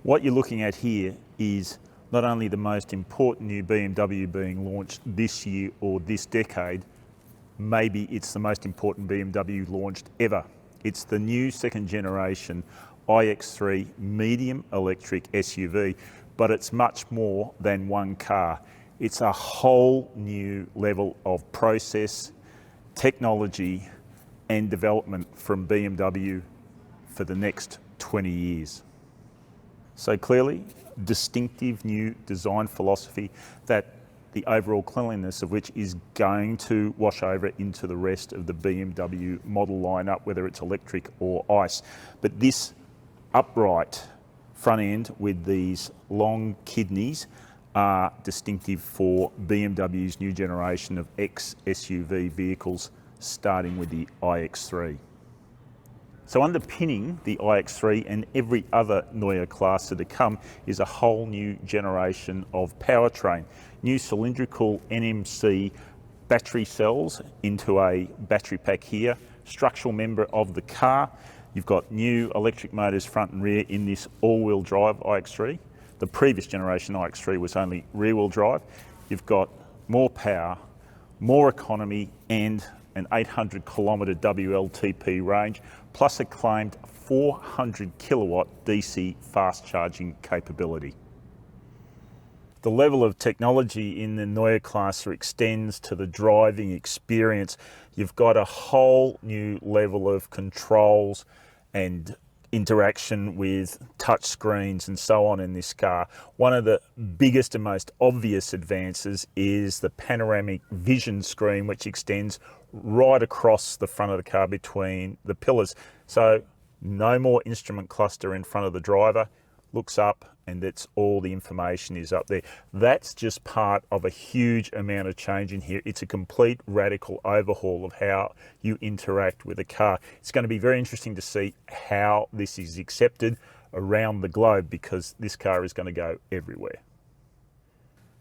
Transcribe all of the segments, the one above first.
What you're looking at here is not only the most important new BMW being launched this year or this decade, maybe it's the most important BMW launched ever. It's the new second generation iX3 medium electric SUV, but it's much more than one car. It's a whole new level of process, technology and development from BMW for the next 20 years. So clearly, distinctive new design philosophy that the overall cleanliness of which is going to wash over into the rest of the BMW model lineup, whether it's electric or ICE. But this upright front end with these long kidneys are distinctive for BMW's new generation of X-SUV vehicles, starting with the iX3. So underpinning the iX3 and every other Neue Klasse to come is a whole new generation of powertrain. New cylindrical NMC battery cells into a battery pack here, structural member of the car. You've got new electric motors front and rear in this all-wheel drive iX3. The previous generation iX3 was only rear-wheel drive. You've got more power, more economy and an 800 kilometre WLTP range, plus a claimed 400 kilowatt DC fast charging capability. The level of technology in the Neue Klasse extends to the driving experience. You've got a whole new level of controls and interaction with touch screens and so on in this car. One of the biggest and most obvious advances is the panoramic vision screen, which extends right across the front of the car between the pillars. So no more instrument cluster in front of the driver. Looks up and that's all the information is up there. That's just part of a huge amount of change in here. It's a complete radical overhaul of how you interact with a car. It's going to be very interesting to see how this is accepted around the globe, because this car is going to go everywhere.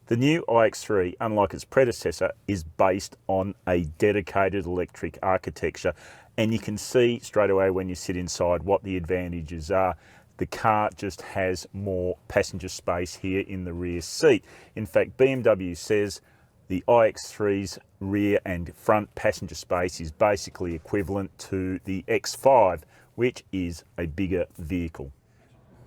The new iX3, unlike its predecessor, is based on a dedicated electric architecture, and you can see straight away when you sit inside what the advantages are. The car just has more passenger space here in the rear seat. In fact, BMW says the iX3's rear and front passenger space is basically equivalent to the X5, which is a bigger vehicle.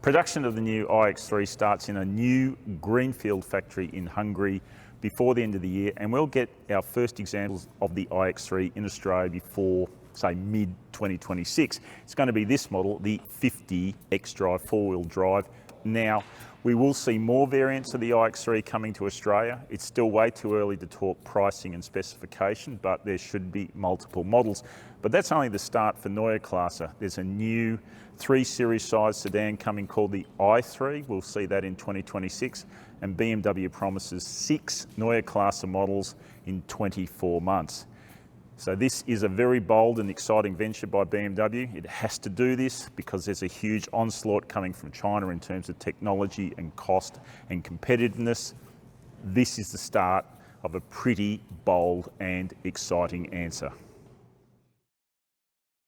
Production of the new iX3 starts in a new greenfield factory in Hungary before the end of the year, and we'll get our first examples of the iX3 in Australia before, say, mid-2026. It's going to be this model, the 50 xDrive four-wheel drive. Now, we will see more variants of the iX3 coming to Australia. It's still way too early to talk pricing and specification, but there should be multiple models. But that's only the start for Neue Klasse. There's a new 3 Series size sedan coming called the i3. We'll see that in 2026. And BMW promises 6 Neue Klasse models in 24 months. So this is a very bold and exciting venture by BMW. It has to do this because there's a huge onslaught coming from China in terms of technology and cost and competitiveness. This is the start of a pretty bold and exciting answer.